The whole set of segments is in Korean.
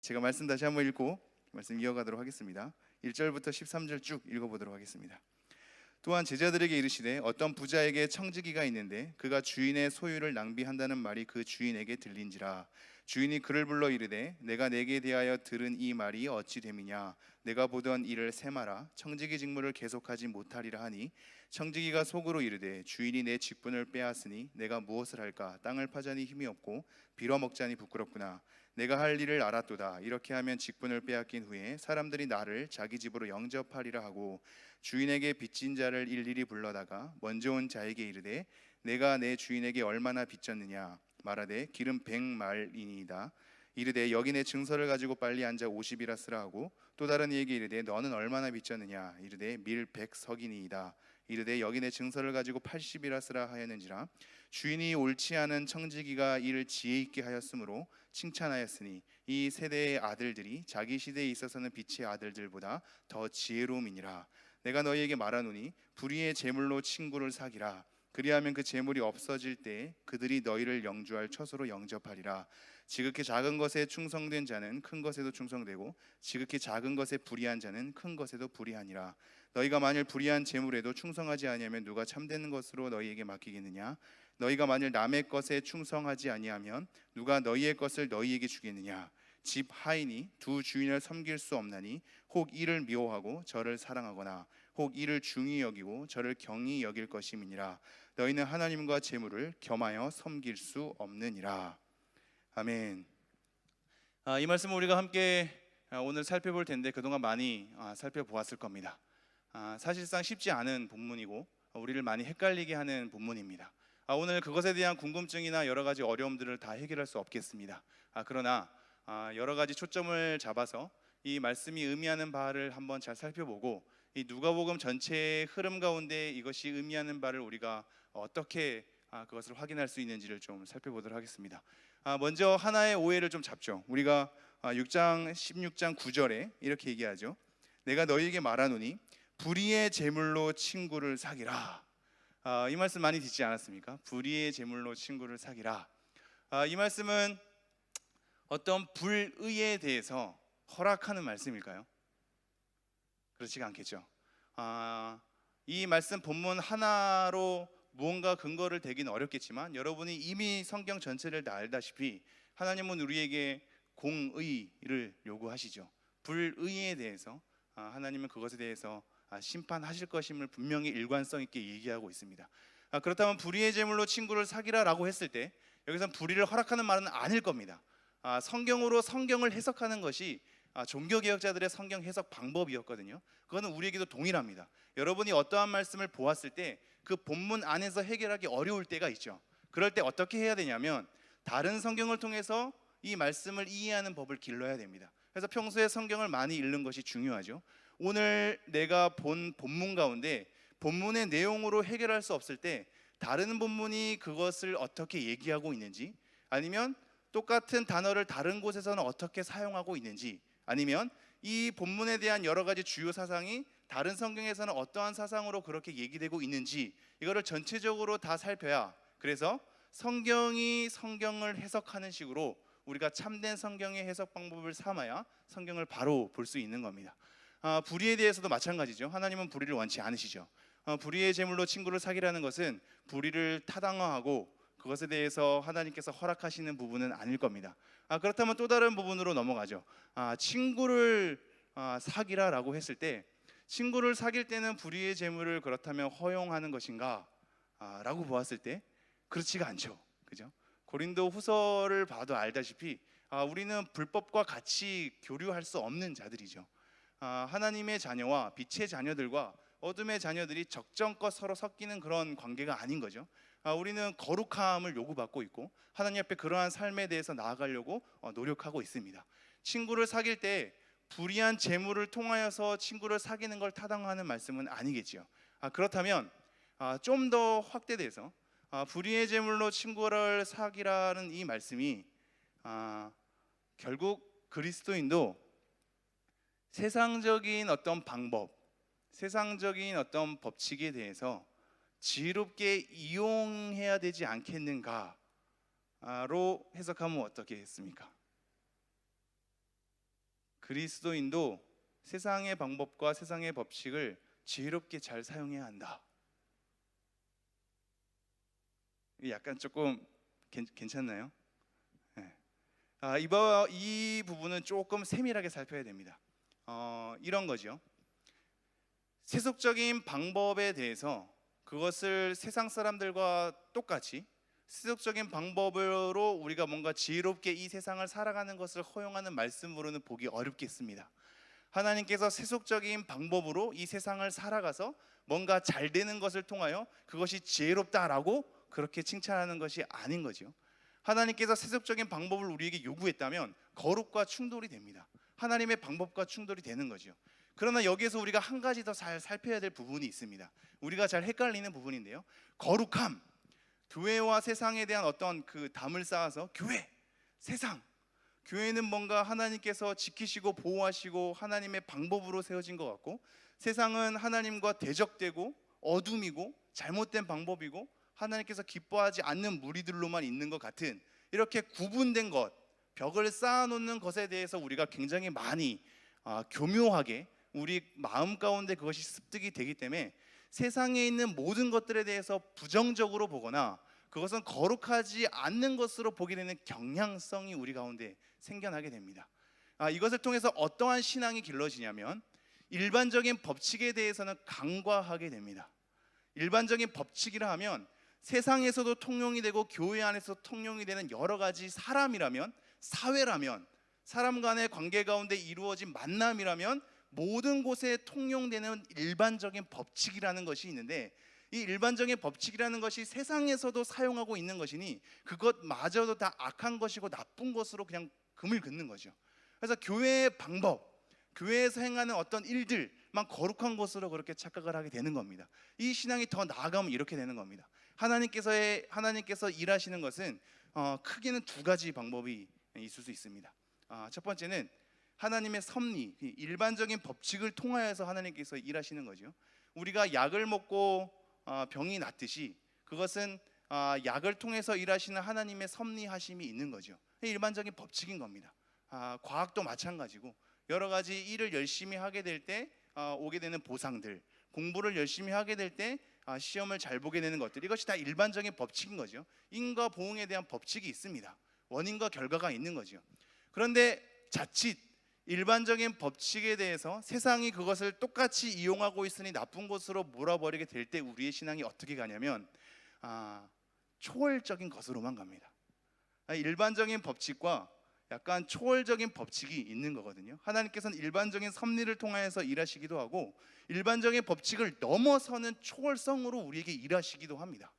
제가 말씀 다시 한번 읽고 말씀 이어가도록 하겠습니다. 1절부터 13절 쭉 읽어보도록 하겠습니다. 또한 제자들에게 이르시되 어떤 부자에게 청지기가 있는데 그가 주인의 소유를 낭비한다는 말이 그 주인에게 들린지라. 주인이 그를 불러 이르되 내가 내게 대하여 들은 이 말이 어찌 됨이냐. 내가 보던 일을 세마라. 청지기 직무를 계속하지 못하리라 하니 청지기가 속으로 이르되 주인이 내 직분을 빼앗으니 내가 무엇을 할까. 땅을 파자니 힘이 없고 빌어먹자니 부끄럽구나. 내가 할 일을 알았도다. 이렇게 하면 직분을 빼앗긴 후에 사람들이 나를 자기 집으로 영접하리라 하고 주인에게 빚진 자를 일일이 불러다가 먼저 온 자에게 이르되 내가 내 주인에게 얼마나 빚졌느냐. 말하되 기름 100말이니이다. 이르되 여기 내 증서를 가지고 빨리 앉아 50이라 쓰라 하고 또 다른 이에게 이르되 너는 얼마나 빚졌느냐. 이르되 밀 100석이니이다. 이르되 여기 내 증서를 가지고 80이라 쓰라 하였는지라. 주인이 옳지 않은 청지기가 이를 지혜 있게 하였으므로 칭찬하였으니 이 세대의 아들들이 자기 시대에 있어서는 빛의 아들들보다 더 지혜로움이니라. 내가 너희에게 말하노니 불의의 재물로 친구를 사기라. 그리하면 그 재물이 없어질 때 그들이 너희를 영주할 처소로 영접하리라. 지극히 작은 것에 충성된 자는 큰 것에도 충성되고 지극히 작은 것에 불의한 자는 큰 것에도 불의하니라. 너희가 만일 불의한 재물에도 충성하지 아니하면 누가 참된 것으로 너희에게 맡기겠느냐. 너희가 만일 남의 것에 충성하지 아니하면 누가 너희의 것을 너희에게 주겠느냐. 집 하인이 두 주인을 섬길 수 없나니 혹 이를 미워하고 저를 사랑하거나 혹 이를 중히 여기고 저를 경히 여길 것임이니라. 너희는 하나님과 재물을 겸하여 섬길 수 없느니라. 아멘. 이 말씀을 우리가 함께 오늘 살펴볼 텐데 그동안 많이 살펴보았을 겁니다. 사실상 쉽지 않은 본문이고 우리를 많이 헷갈리게 하는 본문입니다. 오늘 그것에 대한 궁금증이나 여러 가지 어려움들을 다 해결할 수 없겠습니다. 그러나 여러 가지 초점을 잡아서 이 말씀이 의미하는 바를 한번 잘 살펴보고 이 누가복음 전체의 흐름 가운데 이것이 의미하는 바를 우리가 어떻게 그것을 확인할 수 있는지를 좀 살펴보도록 하겠습니다. 먼저 하나의 오해를 좀 잡죠. 우리가 6장 16장 9절에 이렇게 얘기하죠. 내가 너희에게 말하노니 불의의 재물로 친구를 사기라. 이 말씀 많이 듣지 않았습니까? 불의의 재물로 친구를 사기라. 이 말씀은 어떤 불의에 대해서 허락하는 말씀일까요? 그렇지가 않겠죠. 이 말씀 본문 하나로 무언가 근거를 대기는 어렵겠지만 여러분이 이미 성경 전체를 다 알다시피 하나님은 우리에게 공의를 요구하시죠. 불의에 대해서 하나님은 그것에 대해서 심판하실 것임을 분명히 일관성 있게 얘기하고 있습니다. 그렇다면 불의의 재물로 친구를 사기라라고 했을 때 여기서는 불의를 허락하는 말은 아닐 겁니다. 성경으로 성경을 해석하는 것이 종교개혁자들의 성경 해석 방법이었거든요. 그거는 우리에게도 동일합니다. 여러분이 어떠한 말씀을 보았을 때 그 본문 안에서 해결하기 어려울 때가 있죠. 그럴 때 어떻게 해야 되냐면 다른 성경을 통해서 이 말씀을 이해하는 법을 길러야 됩니다. 그래서 평소에 성경을 많이 읽는 것이 중요하죠. 오늘 내가 본 본문 가운데 본문의 내용으로 해결할 수 없을 때 다른 본문이 그것을 어떻게 얘기하고 있는지, 아니면 똑같은 단어를 다른 곳에서는 어떻게 사용하고 있는지, 아니면 이 본문에 대한 여러 가지 주요 사상이 다른 성경에서는 어떠한 사상으로 그렇게 얘기되고 있는지 이거를 전체적으로 다 살펴야, 그래서 성경이 성경을 해석하는 식으로 우리가 참된 성경의 해석 방법을 삼아야 성경을 바로 볼 수 있는 겁니다. 불의에 대해서도 마찬가지죠. 하나님은 불의를 원치 않으시죠. 불의의 재물로 친구를 사기라는 것은 불의를 타당화하고 그것에 대해서 하나님께서 허락하시는 부분은 아닐 겁니다. 그렇다면 또 다른 부분으로 넘어가죠. 친구를 사기라라고 했을 때 친구를 사귈 때는 불의의 재물을 그렇다면 허용하는 것인가? 라고 보았을 때 그렇지가 않죠. 그죠? 고린도 후서를 봐도 알다시피 우리는 불법과 같이 교류할 수 없는 자들이죠. 하나님의 자녀와 빛의 자녀들과 어둠의 자녀들이 적정껏 서로 섞이는 그런 관계가 아닌 거죠. 우리는 거룩함을 요구받고 있고 하나님 앞에 그러한 삶에 대해서 나아가려고 노력하고 있습니다. 친구를 사귈 때 불의한 재물을 통하여서 친구를 사귀는 걸 타당화하는 말씀은 아니겠지요. 그렇다면 좀 더 확대돼서 불의의 재물로 친구를 사귀라는 이 말씀이 결국 그리스도인도 세상적인 어떤 방법, 세상적인 어떤 법칙에 대해서 지혜롭게 이용해야 되지 않겠는가로 해석하면 어떻겠습니까? 그리스도인도 세상의 방법과 세상의 법칙을 지혜롭게 잘 사용해야 한다. 약간 조금 괜찮나요? 네. 이 부분은 조금 세밀하게 살펴야 됩니다. 이런 거죠. 세속적인 방법에 대해서 그것을 세상 사람들과 똑같이 세속적인 방법으로 우리가 뭔가 지혜롭게 이 세상을 살아가는 것을 허용하는 말씀으로는 보기 어렵겠습니다. 하나님께서 세속적인 방법으로 이 세상을 살아가서 뭔가 잘 되는 것을 통하여 그것이 지혜롭다라고 그렇게 칭찬하는 것이 아닌 거죠. 하나님께서 세속적인 방법을 우리에게 요구했다면 거룩과 충돌이 됩니다. 하나님의 방법과 충돌이 되는 거죠. 그러나 여기에서 우리가 한 가지 더 잘 살펴야 될 부분이 있습니다. 우리가 잘 헷갈리는 부분인데요. 거룩함, 교회와 세상에 대한 어떤 그 담을 쌓아서 교회, 세상, 교회는 뭔가 하나님께서 지키시고 보호하시고 하나님의 방법으로 세워진 것 같고, 세상은 하나님과 대적되고 어둠이고 잘못된 방법이고 하나님께서 기뻐하지 않는 무리들로만 있는 것 같은 이렇게 구분된 것, 벽을 쌓아놓는 것에 대해서 우리가 굉장히 많이 교묘하게 우리 마음 가운데 그것이 습득이 되기 때문에 세상에 있는 모든 것들에 대해서 부정적으로 보거나 그것은 거룩하지 않는 것으로 보게 되는 경향성이 우리 가운데 생겨나게 됩니다. 이것을 통해서 어떠한 신앙이 길러지냐면 일반적인 법칙에 대해서는 간과하게 됩니다. 일반적인 법칙이라 하면 세상에서도 통용이 되고 교회 안에서 통용이 되는 여러 가지 사람이라면, 사회라면, 사람 간의 관계 가운데 이루어진 만남이라면 모든 곳에 통용되는 일반적인 법칙이라는 것이 있는데, 이 일반적인 법칙이라는 것이 세상에서도 사용하고 있는 것이니 그것마저도 다 악한 것이고 나쁜 것으로 그냥 금을 긋는 거죠. 그래서 교회의 방법, 교회에서 행하는 어떤 일들만 거룩한 것으로 그렇게 착각을 하게 되는 겁니다. 이 신앙이 더 나아가면 이렇게 되는 겁니다. 하나님께서 일하시는 것은 크게는 두 가지 방법이 있을 수 있습니다. 첫 번째는 하나님의 섭리, 일반적인 법칙을 통하여서 하나님께서 일하시는 거죠. 우리가 약을 먹고 병이 낫듯이 그것은 약을 통해서 일하시는 하나님의 섭리하심이 있는 거죠. 일반적인 법칙인 겁니다. 과학도 마찬가지고 여러 가지 일을 열심히 하게 될 때 오게 되는 보상들, 공부를 열심히 하게 될 때 시험을 잘 보게 되는 것들, 이것이 다 일반적인 법칙인 거죠. 인과 보응에 대한 법칙이 있습니다. 원인과 결과가 있는 거죠. 그런데 자칫 일반적인 법칙에 대해서 세상이 그것을 똑같이 이용하고 있으니 나쁜 것으로 몰아버리게 될 때 우리의 신앙이 어떻게 가냐면 초월적인 것으로만 갑니다. 일반적인 법칙과 약간 초월적인 법칙이 있는 거거든요. 하나님께서는 일반적인 섭리를 통하여서 일하시기도 하고 일반적인 법칙을 넘어서는 초월성으로 우리에게 일하시기도 합니다.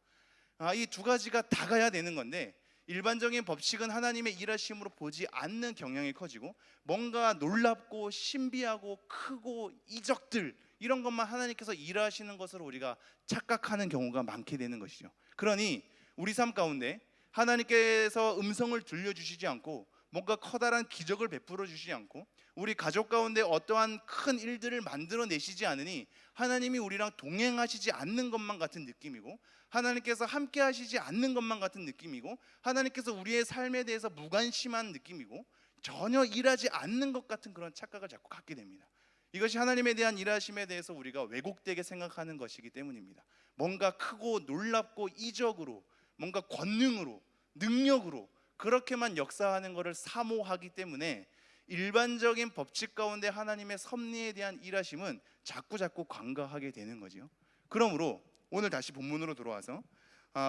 이 두 가지가 다 가야 되는 건데, 일반적인 법칙은 하나님의 일하심으로 보지 않는 경향이 커지고 뭔가 놀랍고 신비하고 크고 이적들, 이런 것만 하나님께서 일하시는 것으로 우리가 착각하는 경우가 많게 되는 것이죠. 그러니 우리 삶 가운데 하나님께서 음성을 들려주시지 않고 뭔가 커다란 기적을 베풀어 주시지 않고 우리 가족 가운데 어떠한 큰 일들을 만들어내시지 않으니 하나님이 우리랑 동행하시지 않는 것만 같은 느낌이고, 하나님께서 함께 하시지 않는 것만 같은 느낌이고, 하나님께서 우리의 삶에 대해서 무관심한 느낌이고 전혀 일하지 않는 것 같은 그런 착각을 자꾸 갖게 됩니다. 이것이 하나님에 대한 일하심에 대해서 우리가 왜곡되게 생각하는 것이기 때문입니다. 뭔가 크고 놀랍고 이적으로, 뭔가 권능으로, 능력으로 그렇게만 역사하는 것을 사모하기 때문에 일반적인 법칙 가운데 하나님의 섭리에 대한 일하심은 자꾸 간과하게 되는 거죠. 그러므로 오늘 다시 본문으로 돌아와서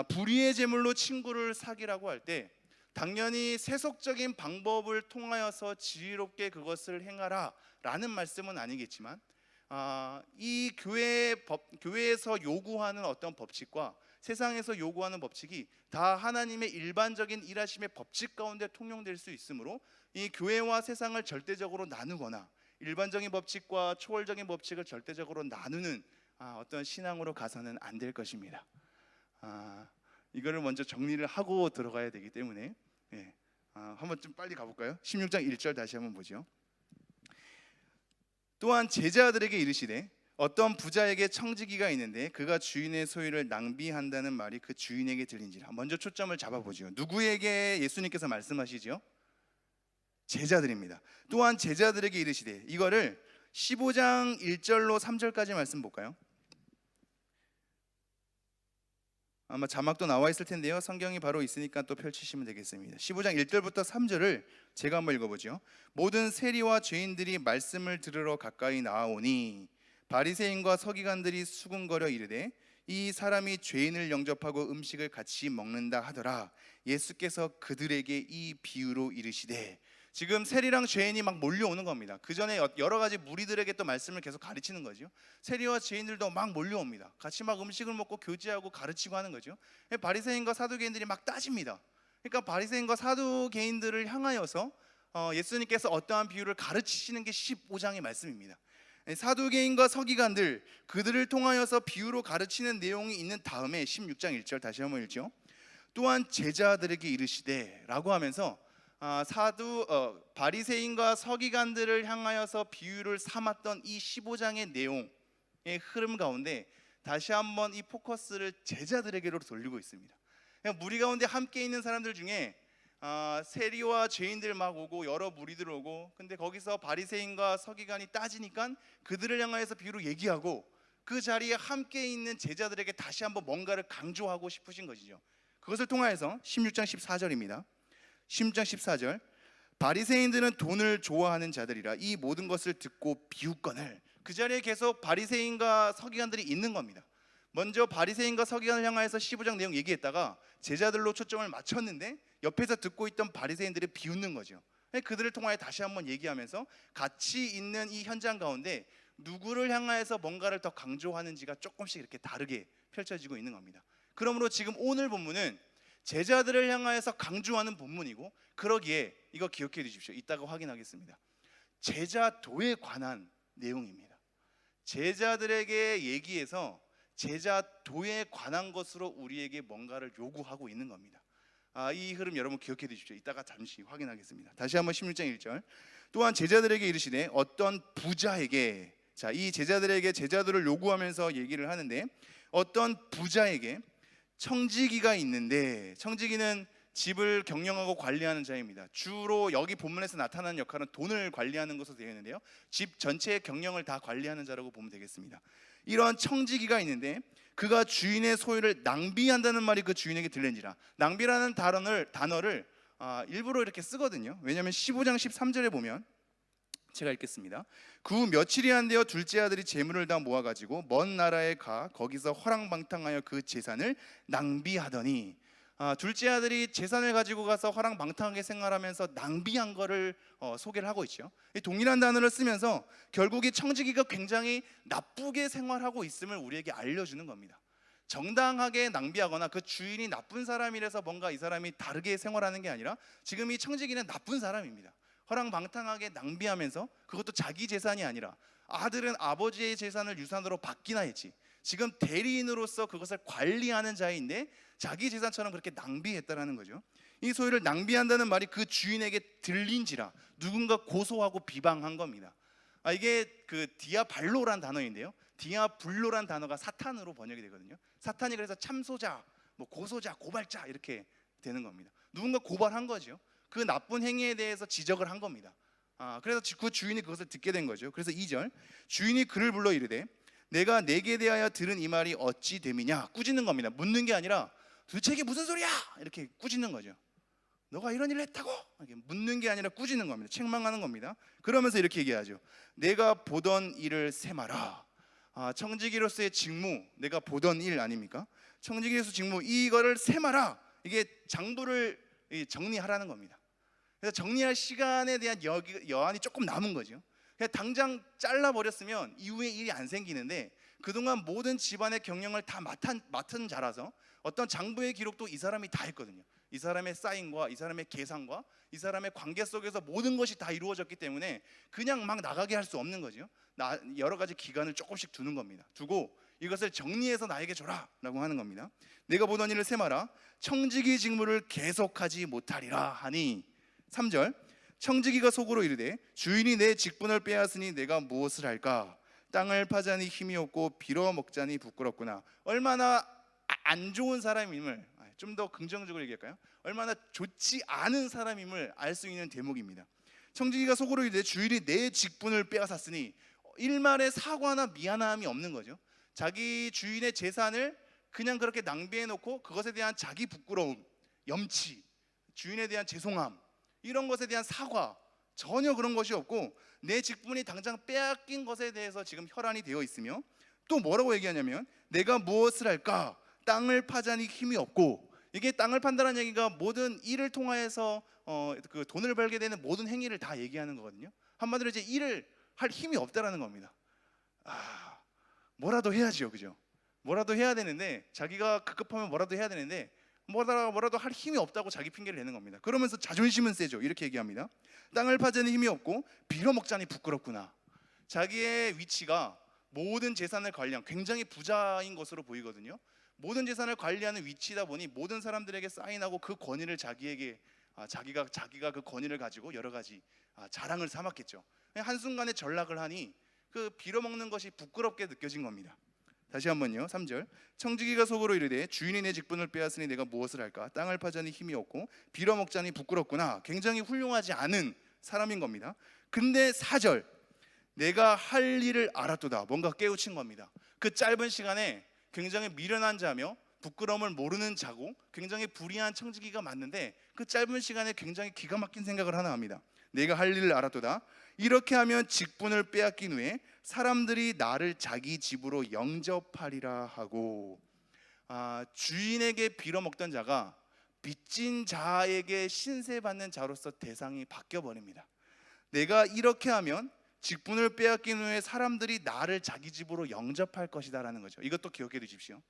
불의의 제물로 친구를 사귀라고 할 때 당연히 세속적인 방법을 통하여서 지혜롭게 그것을 행하라 라는 말씀은 아니겠지만, 이 교회에서 요구하는 어떤 법칙과 세상에서 요구하는 법칙이 다 하나님의 일반적인 일하심의 법칙 가운데 통용될 수 있으므로 이 교회와 세상을 절대적으로 나누거나 일반적인 법칙과 초월적인 법칙을 절대적으로 나누는 어떤 신앙으로 가서는 안 될 것입니다. 이거를 먼저 정리를 하고 들어가야 되기 때문에 한번 좀 빨리 가볼까요? 16장 1절 다시 한번 보죠. 또한 제자들에게 이르시되 어떤 부자에게 청지기가 있는데 그가 주인의 소유를 낭비한다는 말이 그 주인에게 들린지라. 먼저 초점을 잡아보죠. 누구에게 예수님께서 말씀하시죠? 제자들입니다. 또한 제자들에게 이르시되, 이거를 15장 1절로 3절까지 말씀 볼까요? 아마 자막도 나와 있을 텐데요, 성경이 바로 있으니까 또 펼치시면 되겠습니다. 15장 1절부터 3절을 제가 한번 읽어보죠. 모든 세리와 죄인들이 말씀을 들으러 가까이 나아오니 바리새인과 서기관들이 수군거려 이르되, 이 사람이 죄인을 영접하고 음식을 같이 먹는다 하더라. 예수께서 그들에게 이 비유로 이르시되, 지금 세리랑 죄인이 막 몰려오는 겁니다. 그 전에 여러 가지 무리들에게 또 말씀을 계속 가르치는 거죠. 세리와 죄인들도 막 몰려옵니다. 같이 막 음식을 먹고 교제하고 가르치고 하는 거죠. 바리새인과 사두개인들이 막 따집니다. 그러니까 바리새인과 사두개인들을 향하여서 예수님께서 어떠한 비유를 가르치시는 게 15장의 말씀입니다. 사두개인과 서기관들, 그들을 통하여서 비유로 가르치는 내용이 있는 다음에 16장 1절 다시 한번 읽죠. 또한 제자들에게 이르시되 라고 하면서 바리새인과 서기관들을 향하여서 비유를 삼았던 이 15장의 내용의 흐름 가운데 다시 한번 이 포커스를 제자들에게로 돌리고 있습니다. 무리 가운데 함께 있는 사람들 중에 세리와 죄인들 막 오고 여러 무리들 오고, 근데 거기서 바리새인과 서기관이 따지니까 그들을 향하여서 비유로 얘기하고, 그 자리에 함께 있는 제자들에게 다시 한번 뭔가를 강조하고 싶으신 것이죠. 그것을 통하여서 16장 14절입니다. 16장 14절, 바리새인들은 돈을 좋아하는 자들이라 이 모든 것을 듣고 비웃거늘. 그 자리에 계속 바리새인과 서기관들이 있는 겁니다. 먼저 바리새인과 서기관을 향하여서 15장 내용 얘기했다가 제자들로 초점을 맞췄는데 옆에서 듣고 있던 바리새인들이 비웃는 거죠. 그들을 통하여 다시 한번 얘기하면서 같이 있는 이 현장 가운데 누구를 향하여서 뭔가를 더 강조하는지가 조금씩 이렇게 다르게 펼쳐지고 있는 겁니다. 그러므로 지금 오늘 본문은 제자들을 향하여서 강조하는 본문이고, 그러기에 이거 기억해 두십시오. 이따가 확인하겠습니다. 제자도에 관한 내용입니다. 제자들에게 얘기해서 제자도에 관한 것으로 우리에게 뭔가를 요구하고 있는 겁니다. 이 흐름 여러분 기억해 두십시오. 이따가 잠시 확인하겠습니다. 다시 한번 16장 1절, 또한 제자들에게 이르시되 어떤 부자에게, 자, 이 제자들에게 제자도를 요구하면서 얘기를 하는데, 어떤 부자에게 청지기가 있는데, 청지기는 집을 경영하고 관리하는 자입니다. 주로 여기 본문에서 나타나는 역할은 돈을 관리하는 것으로 되어 있는데요, 집 전체의 경영을 다 관리하는 자라고 보면 되겠습니다. 이러한 청지기가 있는데 그가 주인의 소유를 낭비한다는 말이 그 주인에게 들린지라. 낭비라는 단어를 일부러 이렇게 쓰거든요. 왜냐하면 15장 13절에 보면, 제가 읽겠습니다. 그 후 며칠이 안 되어 둘째 아들이 재물을 다 모아가지고 먼 나라에 가 거기서 허랑방탕하여 그 재산을 낭비하더니, 둘째 아들이 재산을 가지고 가서 허랑방탕하게 생활하면서 낭비한 거를 소개를 하고 있죠. 이 동일한 단어를 쓰면서 결국 이 청지기가 굉장히 나쁘게 생활하고 있음을 우리에게 알려주는 겁니다. 정당하게 낭비하거나 그 주인이 나쁜 사람이라서 뭔가 이 사람이 다르게 생활하는 게 아니라, 지금 이 청지기는 나쁜 사람입니다. 허랑방탕하게 낭비하면서, 그것도 자기 재산이 아니라 아들은 아버지의 재산을 유산으로 받기나 했지, 지금 대리인으로서 그것을 관리하는 자인데 자기 재산처럼 그렇게 낭비했다라는 거죠. 이 소유를 낭비한다는 말이 그 주인에게 들린지라 누군가 고소하고 비방한 겁니다. 이게 그 디아발로란 단어인데요, 디아블로란 단어가 사탄으로 번역이 되거든요. 사탄이 그래서 참소자, 뭐 고소자, 고발자 이렇게 되는 겁니다. 누군가 고발한 거죠. 그 나쁜 행위에 대해서 지적을 한 겁니다. 그래서 그 주인이 그것을 듣게 된 거죠. 그래서 2절, 주인이 그를 불러 이르되 내가 내게 대하여 들은 이 말이 어찌 됨이냐. 꾸짖는 겁니다. 묻는 게 아니라 도대체 이게 무슨 소리야 이렇게 꾸짖는 거죠. 너가 이런 일을 했다고? 이렇게 묻는 게 아니라 꾸짖는 겁니다. 책망하는 겁니다. 그러면서 이렇게 얘기하죠. 내가 보던 일을 세마라. 청지기로서의 직무, 내가 보던 일 아닙니까? 청지기로서 직무, 이거를 세마라. 이게 장부를 정리하라는 겁니다. 그래서 정리할 시간에 대한 여한이 조금 남은 거죠. 그냥 당장 잘라버렸으면 이후에 일이 안 생기는데, 그동안 모든 집안의 경영을 다 맡은 자라서 어떤 장부의 기록도 이 사람이 다 했거든요. 이 사람의 사인과 이 사람의 계산과 이 사람의 관계 속에서 모든 것이 다 이루어졌기 때문에 그냥 막 나가게 할 수 없는 거죠. 여러 가지 기간을 조금씩 두는 겁니다. 두고 이것을 정리해서 나에게 줘라 라고 하는 겁니다. 내가 보던 일을 세마라. 청지기 직무를 계속하지 못하리라 하니. 3절, 청지기가 속으로 이르되 주인이 내 직분을 빼앗으니 내가 무엇을 할까? 땅을 파자니 힘이 없고 빌어먹자니 부끄럽구나. 얼마나 안 좋은 사람임을, 좀 더 긍정적으로 얘기할까요? 얼마나 좋지 않은 사람임을 알 수 있는 대목입니다. 청지기가 속으로 이르되 주인이 내 직분을 빼앗았으니 일말의 사과나 미안함이 없는 거죠. 자기 주인의 재산을 그냥 그렇게 낭비해 놓고 그것에 대한 자기 부끄러움, 염치, 주인에 대한 죄송함, 이런 것에 대한 사과, 전혀 그런 것이 없고 내 직분이 당장 빼앗긴 것에 대해서 지금 혈안이 되어 있으며, 또 뭐라고 얘기하냐면 내가 무엇을 할까? 땅을 파자니 힘이 없고, 이게 땅을 판다는 얘기가 모든 일을 통하여서 그 돈을 벌게 되는 모든 행위를 다 얘기하는 거거든요. 한마디로 이제 일을 할 힘이 없다라는 겁니다. 뭐라도 해야죠, 그죠? 뭐라도 해야 되는데, 자기가 급급하면 뭐라도 해야 되는데 뭐라도 할 힘이 없다고 자기 핑계를 내는 겁니다. 그러면서 자존심은 세죠. 이렇게 얘기합니다. 땅을 파자니 힘이 없고 빌어먹자니 부끄럽구나. 자기의 위치가 모든 재산을 관리한 굉장히 부자인 것으로 보이거든요. 모든 재산을 관리하는 위치다 보니 모든 사람들에게 사인하고 그 권위를 자기에게 자기가 그 권위를 가지고 여러 가지 자랑을 삼았겠죠. 한순간에 전락을 하니 그 빌어먹는 것이 부끄럽게 느껴진 겁니다. 다시 한번요. 3절. 청지기가 속으로 이르되 주인이 내 직분을 빼앗으니 내가 무엇을 할까? 땅을 파자니 힘이 없고 빌어먹자니 부끄럽구나. 굉장히 훌륭하지 않은 사람인 겁니다. 근데 4절. 내가 할 일을 알았도다. 뭔가 깨우친 겁니다. 그 짧은 시간에 굉장히 미련한 자며 부끄러움을 모르는 자고 굉장히 불의한 청지기가 맞는데, 그 짧은 시간에 굉장히 기가 막힌 생각을 하나 합니다. 내가 할 일을 알았도다. 이렇게 하면 직분을 빼앗긴 후에 사람들이 나를 자기 집으로 영접하리라 하고, 주인에게 빌어먹던 자가 빚진 자에게 신세받는 자로서 대상이 바뀌어버립니다. 내가 이렇게 하면 직분을 빼앗긴 후에 사람들이 나를 자기 집으로 영접할 것이다 라는 거죠. 이것도 기억해 두십시오.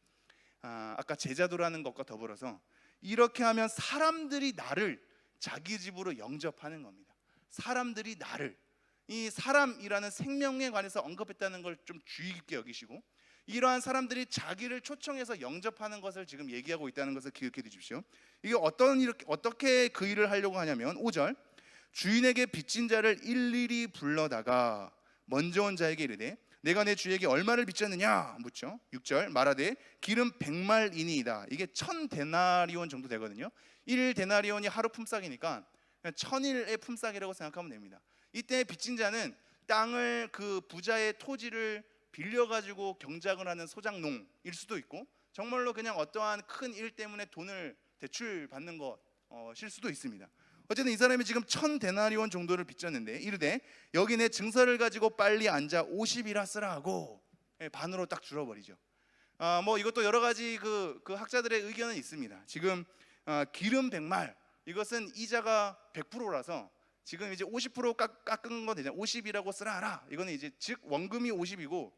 아까 제자도라는 것과 더불어서 이렇게 하면 사람들이 나를 자기 집으로 영접하는 겁니다. 사람들이 나를, 이 사람이라는 생명에 관해서 언급했다는 걸 좀 주의 깊게 여기시고, 이러한 사람들이 자기를 초청해서 영접하는 것을 지금 얘기하고 있다는 것을 기억해 두십시오. 이게 어떻게 그 일을 하려고 하냐면 5절. 주인에게 빚진 자를 일일이 불러다가 먼저 온 자에게 이르되 내가 내 주에게 얼마를 빚졌느냐 묻죠. 6절. 말하되 기름 100말이니이다. 이게 1000데나리온 정도 되거든요. 1데나리온이 하루 품삯이니까 1000일의 품삯이라고 생각하면 됩니다. 이때 빚진 자는 땅을, 그 부자의 토지를 빌려가지고 경작을 하는 소작농일 수도 있고, 정말로 그냥 어떠한 큰 일 때문에 돈을 대출 받는 것일 수도 있습니다. 어쨌든 이 사람이 지금 1000데나리온 정도를 빚졌는데 이르되 여기 내 증서를 가지고 빨리 앉아 50이라 쓰라 하고 반으로 딱 줄어버리죠. 뭐 이것도 여러 가지 그 학자들의 의견은 있습니다. 지금 기름 100말, 이것은 이자가 100%라서 지금 이제 50% 깎은 거 되잖아요. 50이라고 쓰라 하라. 이거는 이제 즉 원금이 50이고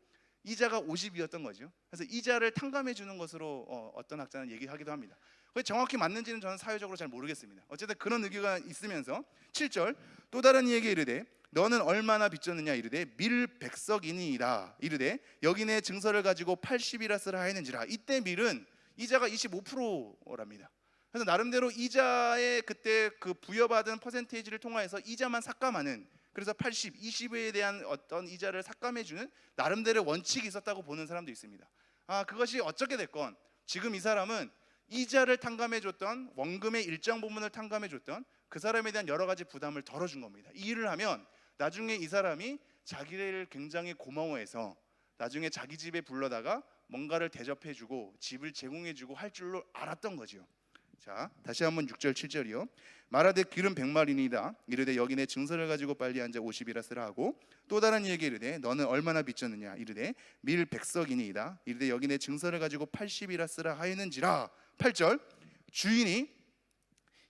이자가 50이었던 거죠. 그래서 이자를 탕감해 주는 것으로 어떤 학자는 얘기하기도 합니다. 그게 정확히 맞는지는 저는 사회적으로 잘 모르겠습니다. 어쨌든 그런 의견가 있으면서 7절. 또 다른 이에게 이르되 너는 얼마나 빚졌느냐 이르되 밀 100석이니이다. 이르되 여기 내 증서를 가지고 80이라 쓰라 하였는지라. 이때 밀은 이자가 25%랍니다. 그래서 나름대로 이자에 그때 그 부여받은 퍼센테이지를 통하여서 이자만 삭감하는, 그래서 80, 20에 대한 어떤 이자를 삭감해주는 나름대로 원칙이 있었다고 보는 사람도 있습니다. 그것이 어떻게 됐건 지금 이 사람은 이자를 탕감해줬던, 원금의 일정 부분을 탕감해줬던 그 사람에 대한 여러 가지 부담을 덜어준 겁니다. 이 일을 하면 나중에 이 사람이 자기를 굉장히 고마워해서 나중에 자기 집에 불러다가 뭔가를 대접해주고 집을 제공해주고 할 줄로 알았던 거죠. 자, 다시 한번 6절 7절이요. 말하되 기름 100말이니이다. 이르되 여기 내 증서를 가지고 빨리 앉아 50이라 쓰라 하고, 또 다른 이에게 이르되 너는 얼마나 빚졌느냐 이르되 밀 100석이니이다. 이르되 여기 내 증서를 가지고 80이라 쓰라 하였는지라. 8절. 주인이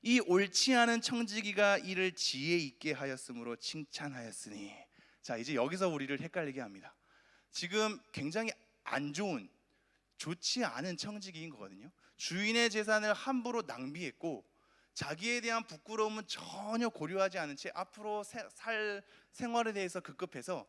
이 옳지 않은 청지기가 이를 지혜 있게 하였으므로 칭찬하였으니. 자, 이제 여기서 우리를 헷갈리게 합니다. 지금 굉장히 안 좋은, 좋지 않은 청지기인 거거든요. 주인의 재산을 함부로 낭비했고 자기에 대한 부끄러움은 전혀 고려하지 않은 채 앞으로 살 생활에 대해서 급급해서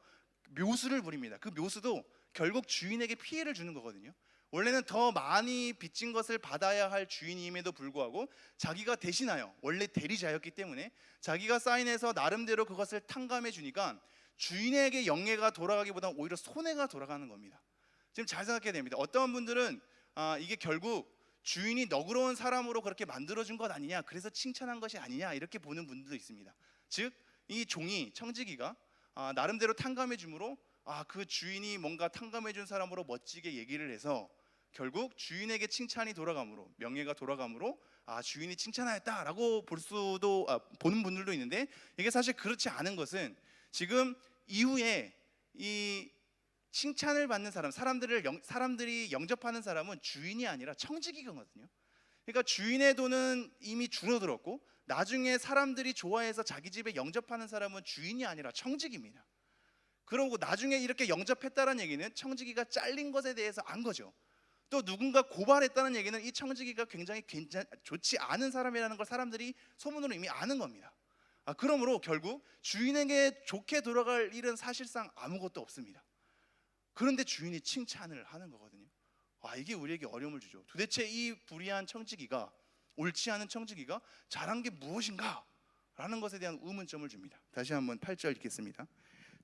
묘수를 부립니다. 그 묘수도 결국 주인에게 피해를 주는 거거든요. 원래는 더 많이 빚진 것을 받아야 할 주인임에도 불구하고 자기가 대신하여, 원래 대리자였기 때문에 자기가 사인해서 나름대로 그것을 탕감해 주니까 주인에게 영예가 돌아가기보다 오히려 손해가 돌아가는 겁니다. 지금 잘 생각해야 됩니다. 어떤 분들은 이게 결국 주인이 너그러운 사람으로 그렇게 만들어준 것 아니냐, 그래서 칭찬한 것이 아니냐, 이렇게 보는 분들도 있습니다. 즉 이 종이 청지기가 나름대로 탕감해 주므로 그 주인이 뭔가 탕감해 준 사람으로 멋지게 얘기를 해서 결국 주인에게 칭찬이 돌아가므로, 명예가 돌아가므로 주인이 칭찬하였다라고 보는 분들도 있는데, 이게 사실 그렇지 않은 것은 지금 이후에 이 칭찬을 받는 사람들이 영접하는 사람은 주인이 아니라 청지기거든요. 그러니까 주인의 돈은 이미 줄어들었고, 나중에 사람들이 좋아해서 자기 집에 영접하는 사람은 주인이 아니라 청지기입니다. 그러고 나중에 이렇게 영접했다는 얘기는 청지기가 잘린 것에 대해서 안 거죠. 또 누군가 고발했다는 얘기는 이 청지기가 굉장히 좋지 않은 사람이라는 걸 사람들이 소문으로 이미 아는 겁니다. 그러므로 결국 주인에게 좋게 돌아갈 일은 사실상 아무것도 없습니다. 그런데 주인이 칭찬을 하는 거거든요. 이게 우리에게 어려움을 주죠. 도대체 이 불의한 청지기가, 옳지 않은 청지기가 잘한 게 무엇인가? 라는 것에 대한 의문점을 줍니다. 다시 한번 8절 읽겠습니다.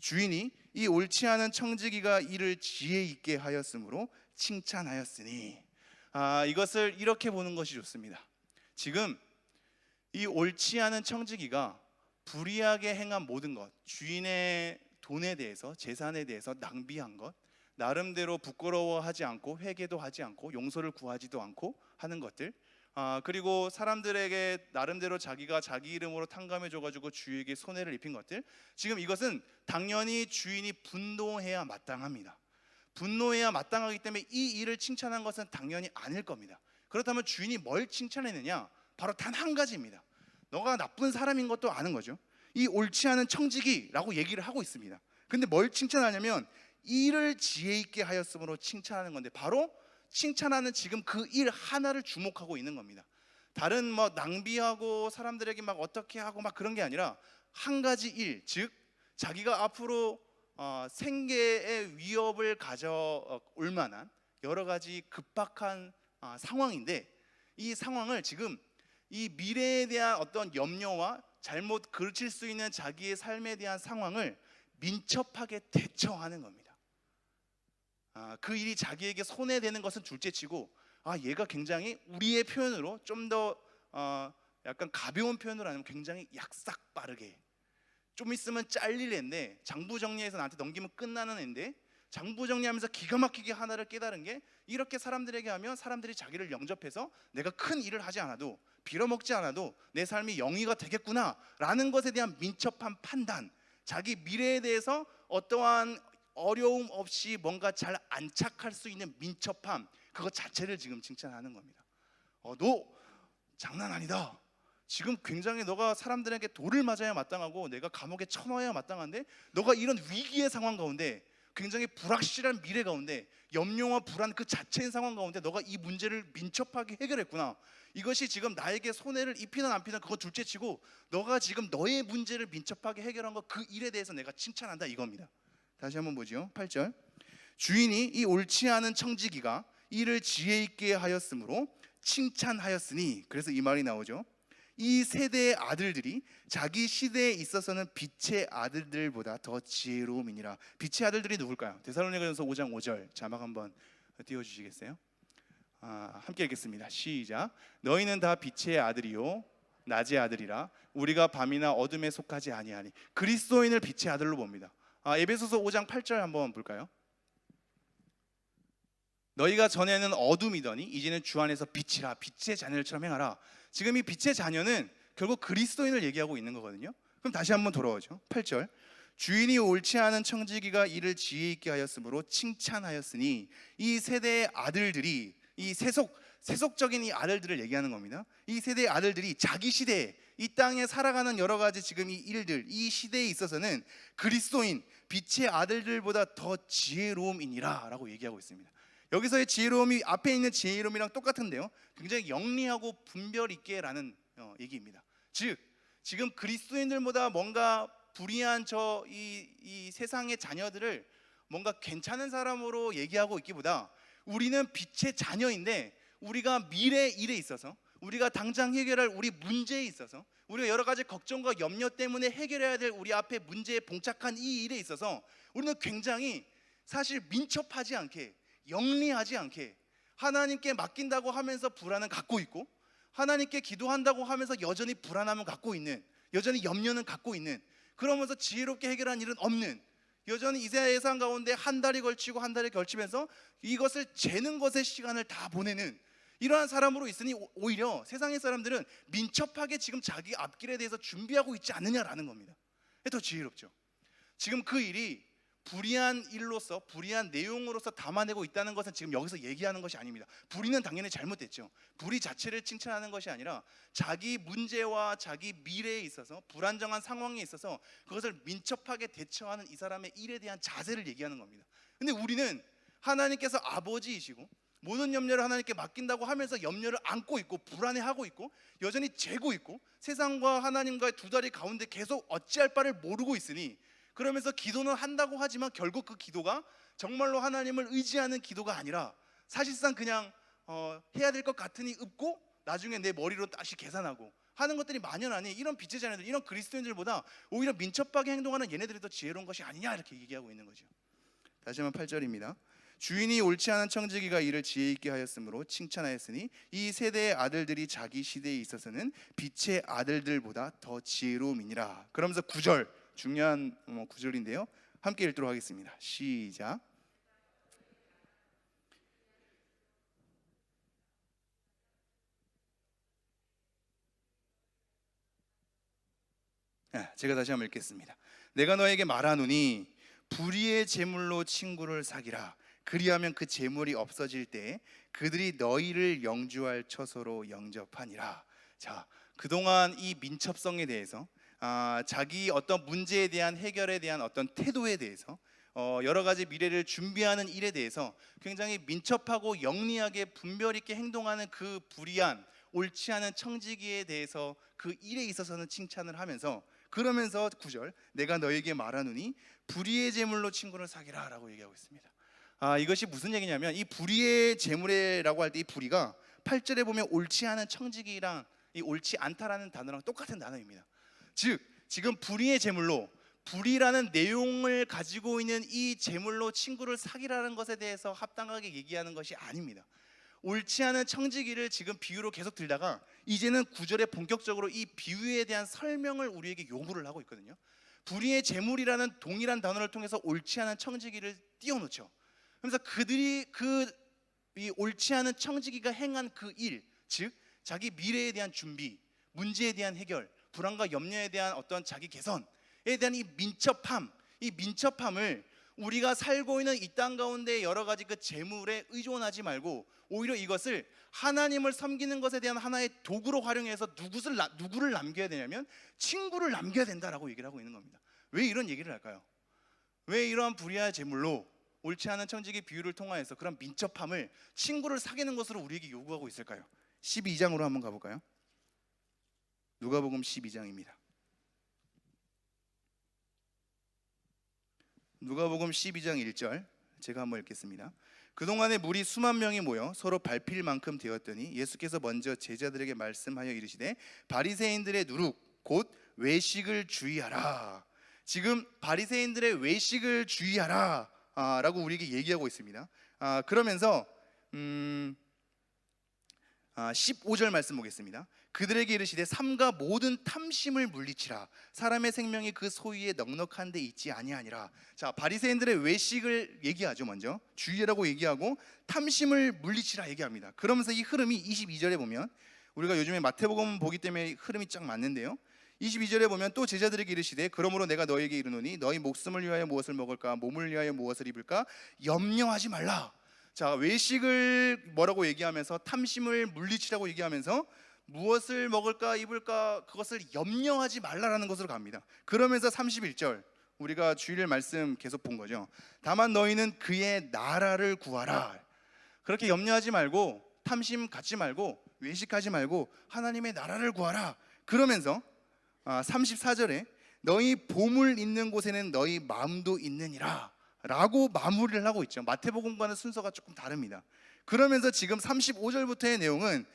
주인이 이 옳지 않은 청지기가 이를 지혜 있게 하였으므로 칭찬하였으니. 이것을 이렇게 보는 것이 좋습니다. 지금 이 옳지 않은 청지기가 불의하게 행한 모든 것, 주인의 돈에 대해서, 재산에 대해서 낭비한 것, 나름대로 부끄러워하지 않고 회개도 하지 않고 용서를 구하지도 않고 하는 것들, 그리고 사람들에게 나름대로 자기가 자기 이름으로 탕감해 줘가지고 주인에게 손해를 입힌 것들, 지금 이것은 당연히 주인이 분노해야 마땅합니다. 분노해야 마땅하기 때문에 이 일을 칭찬한 것은 당연히 아닐 겁니다. 그렇다면 주인이 뭘 칭찬했느냐? 바로 단 한 가지입니다. 너가 나쁜 사람인 것도 아는 거죠. 이 옳지 않은 청지기라고 얘기를 하고 있습니다. 근데 뭘 칭찬하냐면 이를 지혜 있게 하였으므로 칭찬하는 건데, 바로 칭찬하는 지금 그 일 하나를 주목하고 있는 겁니다. 다른 낭비하고 사람들에게 어떻게 하고 그런 게 아니라 한 가지 일, 즉 자기가 앞으로 생계의 위협을 가져올 만한 여러 가지 급박한 상황인데, 이 상황을 지금 이 미래에 대한 어떤 염려와 잘못 그칠 수 있는 자기의 삶에 대한 상황을 민첩하게 대처하는 겁니다. 그 일이 자기에게 손해되는 것은 둘째치고, 얘가 굉장히 우리의 표현으로 좀 더 약간 가벼운 표현으로 하면 굉장히 약삭 빠르게, 좀 있으면 잘릴 애인데 장부 정리해서 나한테 넘기면 끝나는 애인데, 장부 정리하면서 기가 막히게 하나를 깨달은 게, 이렇게 사람들에게 하면 사람들이 자기를 영접해서 내가 큰 일을 하지 않아도, 빌어먹지 않아도 내 삶이 영위가 되겠구나 라는 것에 대한 민첩한 판단, 자기 미래에 대해서 어떠한 어려움 없이 뭔가 잘 안착할 수 있는 민첩함, 그것 자체를 지금 칭찬하는 겁니다. 너 장난 아니다. 지금 굉장히 너가 사람들에게 돌을 맞아야 마땅하고 내가 감옥에 쳐넣어야 마땅한데, 너가 이런 위기의 상황 가운데, 굉장히 불확실한 미래 가운데, 염려와 불안 그 자체인 상황 가운데 너가 이 문제를 민첩하게 해결했구나. 이것이 지금 나에게 손해를 입히든 안 입히든 그거 둘째치고, 너가 지금 너의 문제를 민첩하게 해결한 것, 그 일에 대해서 내가 칭찬한다 이겁니다. 다시 한번 보죠. 8절. 주인이 이 옳지 않은 청지기가 이를 지혜 있게 하였으므로 칭찬하였으니. 그래서 이 말이 나오죠. 이 세대의 아들들이 자기 시대에 있어서는 빛의 아들들보다 더 지혜로움이니라. 빛의 아들들이 누굴까요? 데살로니가전서 5장 5절 자막 한번 띄워주시겠어요? 함께 읽겠습니다. 시작. 너희는 다 빛의 아들이요 낮의 아들이라. 우리가 밤이나 어둠에 속하지 아니하니. 그리스도인을 빛의 아들로 봅니다. 에베소서 5장 8절 한번 볼까요? 너희가 전에는 어둠이더니 이제는 주 안에서 빛이라. 빛의 자녀들처럼 행하라. 지금 이 빛의 자녀는 결국 그리스도인을 얘기하고 있는 거거든요. 그럼 다시 한번 돌아오죠. 8절. 주인이 옳지 않은 청지기가 이를 지혜 있게 하였으므로 칭찬하였으니. 이 세대의 아들들이, 이 세속적인 이 아들들을 얘기하는 겁니다. 이 세대의 아들들이 자기 시대에, 이 땅에 살아가는 여러 가지 지금 이 일들, 이 시대에 있어서는 그리스도인, 빛의 아들들보다 더 지혜로움이니라 라고 얘기하고 있습니다. 여기서의 지혜로움이 앞에 있는 지혜로움이랑 똑같은데요, 굉장히 영리하고 분별 있게라는 얘기입니다. 즉 지금 그리스도인들보다 뭔가 불의한 이 세상의 자녀들을 뭔가 괜찮은 사람으로 얘기하고 있기보다, 우리는 빛의 자녀인데 우리가 미래 일에 있어서, 우리가 당장 해결할 우리 문제에 있어서, 우리가 여러 가지 걱정과 염려 때문에 해결해야 될 우리 앞에 문제에 봉착한 이 일에 있어서 우리는 굉장히 사실 민첩하지 않게, 영리하지 않게 하나님께 맡긴다고 하면서 불안은 갖고 있고, 하나님께 기도한다고 하면서 여전히 불안함을 갖고 있는, 여전히 염려는 갖고 있는 그러면서 지혜롭게 해결한 일은 없는, 여전히 이사야 예상 가운데 한 달이 걸치고 한 달이 걸치면서 이것을 재는 것에 시간을 다 보내는 이러한 사람으로 있으니 오히려 세상의 사람들은 민첩하게 지금 자기 앞길에 대해서 준비하고 있지 않느냐라는 겁니다. 더 지혜롭죠. 지금 그 일이 불의한 일로서, 불의한 내용으로서 담아내고 있다는 것은 지금 여기서 얘기하는 것이 아닙니다. 불의는 당연히 잘못됐죠. 불의 자체를 칭찬하는 것이 아니라 자기 문제와 자기 미래에 있어서, 불안정한 상황에 있어서 그것을 민첩하게 대처하는 이 사람의 일에 대한 자세를 얘기하는 겁니다. 근데 우리는 하나님께서 아버지이시고 모든 염려를 하나님께 맡긴다고 하면서 염려를 안고 있고 불안해하고 있고 여전히 재고 있고 세상과 하나님과의 두 다리 가운데 계속 어찌할 바를 모르고 있으니, 그러면서 기도는 한다고 하지만 결국 그 기도가 정말로 하나님을 의지하는 기도가 아니라 사실상 그냥 해야 될 것 같으니 읊고 나중에 내 머리로 다시 계산하고 하는 것들이 만연하니, 이런 빛의 자녀들, 이런 그리스도인들보다 오히려 민첩하게 행동하는 얘네들이 더 지혜로운 것이 아니냐, 이렇게 얘기하고 있는 거죠. 다시 한번 8절입니다. 주인이 옳지 않은 청지기가 이를 지혜 있게 하였으므로 칭찬하였으니 이 세대의 아들들이 자기 시대에 있어서는 빛의 아들들보다 더 지혜로움이니라. 그러면서 9절, 중요한 구절인데요. 함께 읽도록 하겠습니다. 시작. 제가 다시 한번 읽겠습니다. 내가 너에게 말하노니 불의의 재물로 친구를 사귀라. 그리하면 그 재물이 없어질 때 그들이 너희를 영주할 처소로 영접하니라. 자, 그동안 이 민첩성에 대해서, 자기 어떤 문제에 대한 해결에 대한 어떤 태도에 대해서, 여러 가지 미래를 준비하는 일에 대해서 굉장히 민첩하고 영리하게 분별 있게 행동하는 그 불의한 옳지 않은 청지기에 대해서 그 일에 있어서는 칭찬을 하면서, 그러면서 9절, 내가 너에게 말하노니 불의의 재물로 친구를 사귀라 라고 얘기하고 있습니다. 이것이 무슨 얘기냐면, 이 불의의 재물이라고 할 때 이 불의가 8절에 보면 옳지 않은 청지기랑 이 옳지 않다라는 단어랑 똑같은 단어입니다. 즉 지금 불의의 재물로, 불의라는 내용을 가지고 있는 이 재물로 친구를 사귀라는 것에 대해서 합당하게 얘기하는 것이 아닙니다. 옳지 않은 청지기를 지금 비유로 계속 들다가 이제는 9절에 본격적으로 이 비유에 대한 설명을 우리에게 요구를 하고 있거든요. 불의의 재물이라는 동일한 단어를 통해서 옳지 않은 청지기를 띄워놓죠. 그래서 그들이 이 옳지 않은 청지기가 행한 그 일, 즉 자기 미래에 대한 준비, 문제에 대한 해결, 불안과 염려에 대한 어떤 자기 개선에 대한 이 민첩함을 우리가 살고 있는 이 땅 가운데 여러 가지 그 재물에 의존하지 말고 오히려 이것을 하나님을 섬기는 것에 대한 하나의 도구로 활용해서 누구를 남겨야 되냐면 친구를 남겨야 된다라고 얘기를 하고 있는 겁니다. 왜 이런 얘기를 할까요? 왜 이러한 불의한 재물로 옳지 않은 청지기 비유를 통하여서 그런 민첩함을 친구를 사귀는 것으로 우리에게 요구하고 있을까요? 12장으로 한번 가볼까요? 누가복음 12장입니다. 누가복음 12장 1절 제가 한번 읽겠습니다. 그동안에 무리 수만 명이 모여 서로 밟힐 만큼 되었더니 예수께서 먼저 제자들에게 말씀하여 이르시되 바리새인들의 누룩 곧 외식을 주의하라. 지금 바리새인들의 외식을 주의하라 라고 우리에게 얘기하고 있습니다. 그러면서 15절 말씀 보겠습니다. 그들에게 이르시되 삼가 모든 탐심을 물리치라. 사람의 생명이 그 소유에 넉넉한 데 있지 아니하니라. 자, 바리새인들의 외식을 얘기하죠. 먼저 주의라고 얘기하고 탐심을 물리치라 얘기합니다. 그러면서 이 흐름이 22절에 보면, 우리가 요즘에 마태복음 보기 때문에 흐름이 쫙 맞는데요, 22절에 보면 또 제자들에게 이르시되 그러므로 내가 너에게 이르노니 너희 목숨을 위하여 무엇을 먹을까 몸을 위하여 무엇을 입을까 염려하지 말라. 자, 외식을 뭐라고 얘기하면서 탐심을 물리치라고 얘기하면서 무엇을 먹을까 입을까 그것을 염려하지 말라라는 것으로 갑니다. 그러면서 31절, 우리가 주일 말씀 계속 본 거죠. 다만 너희는 그의 나라를 구하라. 그렇게 염려하지 말고 탐심 갖지 말고 외식하지 말고 하나님의 나라를 구하라. 그러면서 34절에 너희 보물 있는 곳에는 너희 마음도 있느니라 라고 마무리를 하고 있죠. 마태복음과는 순서가 조금 다릅니다. 그러면서 지금 35절부터의 내용은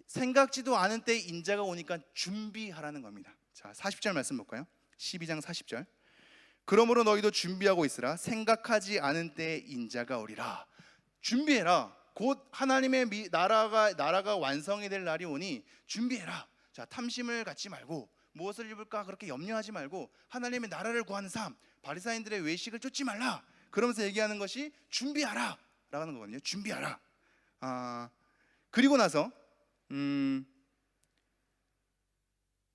생각지도 않은 때 인자가 오니까 준비하라는 겁니다. 자, 40절 말씀 볼까요? 12장 40절. 그러므로 너희도 준비하고 있으라. 생각하지 않은 때 인자가 오리라. 준비해라. 곧 하나님의 나라가 완성이 될 날이 오니 준비해라. 자, 탐심을 갖지 말고 무엇을 입을까 그렇게 염려하지 말고 하나님의 나라를 구하는 삶, 바리사인들의 외식을 쫓지 말라. 그러면서 얘기하는 것이 준비하라 라는 거거든요. 준비하라. 그리고 나서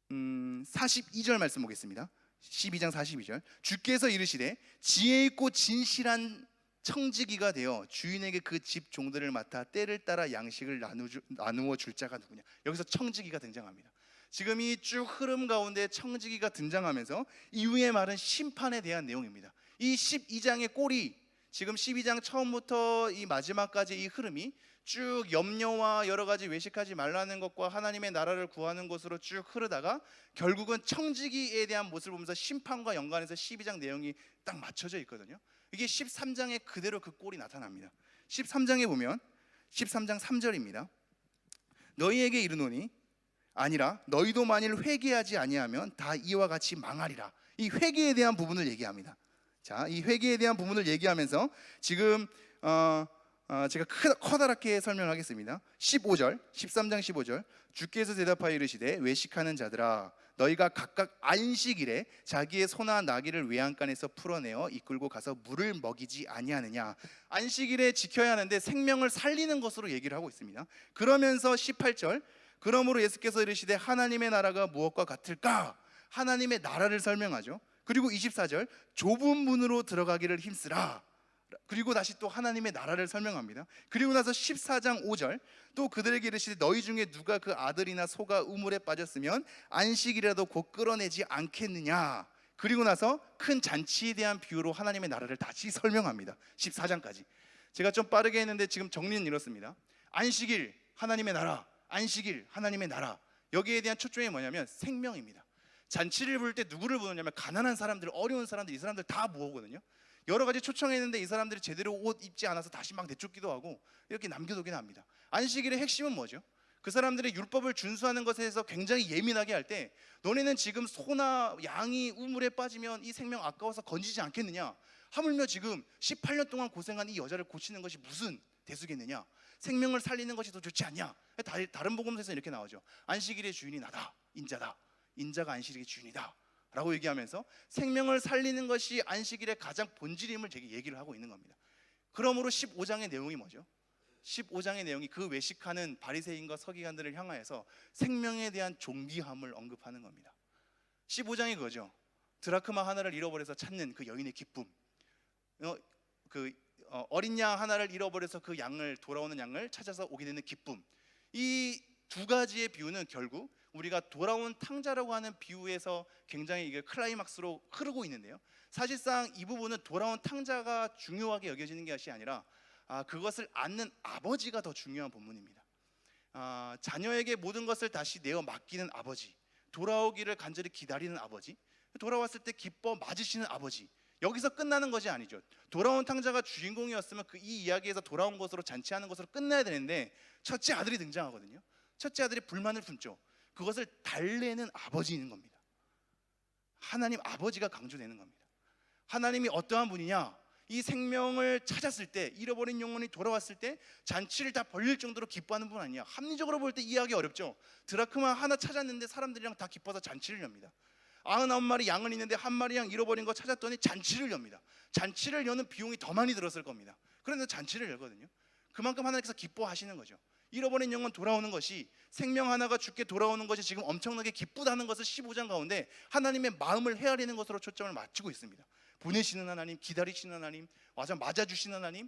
42절 말씀 보겠습니다. 12장 42절. 주께서 이르시되 지혜 있고 진실한 청지기가 되어 주인에게 그 집 종들을 맡아 때를 따라 양식을 나누어 줄 자가 누구냐. 여기서 청지기가 등장합니다. 지금 이 쭉 흐름 가운데 청지기가 등장하면서 이후의 말은 심판에 대한 내용입니다. 이 12장의 꼬리, 지금 12장 처음부터 이 마지막까지 이 흐름이 쭉 염려와 여러 가지 외식하지 말라는 것과 하나님의 나라를 구하는 것으로 쭉 흐르다가 결국은 청지기에 대한 모습을 보면서 심판과 연관해서 12장 내용이 딱 맞춰져 있거든요. 이게 13장에 그대로 그 꼴이 나타납니다. 13장에 보면 13장 3절입니다. 너희에게 이르노니 아니라 너희도 만일 회개하지 아니하면 다 이와 같이 망하리라. 이 회개에 대한 부분을 얘기합니다. 자, 이 회개에 대한 부분을 얘기하면서 지금 제가 커다랗게 설명하겠습니다. 15절, 13장 15절. 주께서 대답하여 이르시되 외식하는 자들아 너희가 각각 안식일에 자기의 소나 나귀를 외양간에서 풀어내어 이끌고 가서 물을 먹이지 아니하느냐. 안식일에 지켜야 하는데 생명을 살리는 것으로 얘기를 하고 있습니다. 그러면서 18절. 그러므로 예수께서 이르시되 하나님의 나라가 무엇과 같을까? 하나님의 나라를 설명하죠. 그리고 24절. 좁은 문으로 들어가기를 힘쓰라. 그리고 다시 또 하나님의 나라를 설명합니다. 그리고 나서 14장 5절. 또 그들에게 이르시되 너희 중에 누가 그 아들이나 소가 우물에 빠졌으면 안식이라도 곧 끌어내지 않겠느냐. 그리고 나서 큰 잔치에 대한 비유로 하나님의 나라를 다시 설명합니다. 14장까지. 제가 좀 빠르게 했는데 지금 정리는 이렇습니다. 안식일 하나님의 나라, 안식일 하나님의 나라. 여기에 대한 초점이 뭐냐면 생명입니다. 잔치를 부를 때 누구를 부르냐면 가난한 사람들, 어려운 사람들, 이 사람들 다 모으거든요. 여러 가지 초청했는데 이 사람들이 제대로 옷 입지 않아서 다시 막 내쫓기도 하고 이렇게 남겨두긴 합니다. 안식일의 핵심은 뭐죠? 그 사람들의 율법을 준수하는 것에 대해서 굉장히 예민하게 할 때 너네는 지금 소나 양이 우물에 빠지면 이 생명 아까워서 건지지 않겠느냐. 하물며 지금 18년 동안 고생한 이 여자를 고치는 것이 무슨 대수겠느냐. 생명을 살리는 것이 더 좋지 않냐. 다른 복음서에서 이렇게 나오죠. 안식일의 주인이 나다, 인자다. 인자가 안식일의 주인이다 라고 얘기하면서 생명을 살리는 것이 안식일의 가장 본질임을 제게 얘기를 하고 있는 겁니다. 그러므로 15장의 내용이 뭐죠? 15장의 내용이 그 외식하는 바리새인과 서기관들을 향하여서 생명에 대한 존귀함을 언급하는 겁니다. 15장이 그거죠. 드라크마 하나를 잃어버려서 찾는 그 여인의 기쁨, 어린 양 하나를 잃어버려서 그 양을, 돌아오는 양을 찾아서 오게 되는 기쁨. 이 두 가지의 비유는 결국 우리가 돌아온 탕자라고 하는 비유에서 굉장히 이게 클라이막스로 흐르고 있는데요. 사실상 이 부분은 돌아온 탕자가 중요하게 여겨지는 것이 아니라 그것을 안는 아버지가 더 중요한 본문입니다. 자녀에게 모든 것을 다시 내어 맡기는 아버지, 돌아오기를 간절히 기다리는 아버지, 돌아왔을 때 기뻐 맞으시는 아버지. 여기서 끝나는 것이 아니죠. 돌아온 탕자가 주인공이었으면 이 이야기에서 돌아온 것으로 잔치하는 것으로 끝나야 되는데 첫째 아들이 등장하거든요. 첫째 아들이 불만을 품죠. 그것을 달래는 아버지인 겁니다. 하나님 아버지가 강조되는 겁니다. 하나님이 어떠한 분이냐? 이 생명을 찾았을 때, 잃어버린 영혼이 돌아왔을 때 잔치를 다 벌릴 정도로 기뻐하는 분 아니냐. 합리적으로 볼 때 이해하기 어렵죠. 드라크마 하나 찾았는데 사람들이랑 다 기뻐서 잔치를 엽니다. 99마리 양은 있는데 한 마리 양 잃어버린 거 찾았더니 잔치를 엽니다. 잔치를 여는 비용이 더 많이 들었을 겁니다. 그런데 잔치를 열거든요. 그만큼 하나님께서 기뻐하시는 거죠. 잃어버린 영혼 돌아오는 것이, 생명 하나가 죽게 돌아오는 것이 지금 엄청나게 기쁘다는 것을 15장 가운데 하나님의 마음을 헤아리는 것으로 초점을 맞추고 있습니다. 보내시는 하나님, 기다리시는 하나님, 와서 맞아주시는 하나님,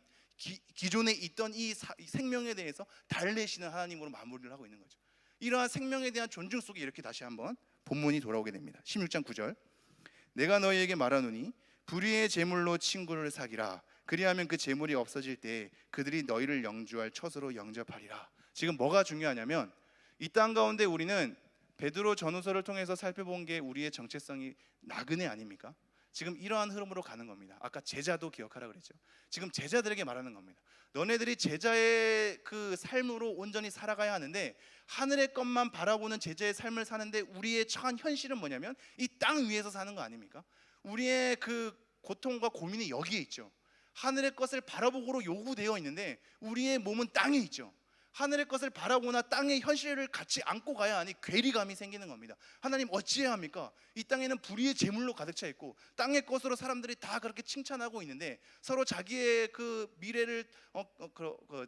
기존에 있던 이 생명에 대해서 달래시는 하나님으로 마무리를 하고 있는 거죠. 이러한 생명에 대한 존중 속에 이렇게 다시 한번 본문이 돌아오게 됩니다. 16장 9절. 내가 너희에게 말하노니 불의의 제물로 친구를 사귀라. 그리하면 그 제물이 없어질 때 그들이 너희를 영주할 처소로 영접하리라. 지금 뭐가 중요하냐면 이 땅 가운데 우리는 베드로 전후서를 통해서 살펴본 게 우리의 정체성이 나그네 아닙니까? 지금 이러한 흐름으로 가는 겁니다. 아까 제자도 기억하라 그랬죠. 지금 제자들에게 말하는 겁니다. 너네들이 제자의 그 삶으로 온전히 살아가야 하는데 하늘의 것만 바라보는 제자의 삶을 사는데 우리의 처한 현실은 뭐냐면 이 땅 위에서 사는 거 아닙니까? 우리의 그 고통과 고민이 여기에 있죠. 하늘의 것을 바라보고로 요구되어 있는데 우리의 몸은 땅에 있죠. 하늘의 것을 바라보나 땅의 현실을 같이 안고 가야 하니 괴리감이 생기는 겁니다. 하나님 어찌해야 합니까? 이 땅에는 불의의 재물로 가득 차 있고 땅의 것으로 사람들이 다 그렇게 칭찬하고 있는데 서로 자기의 그 미래를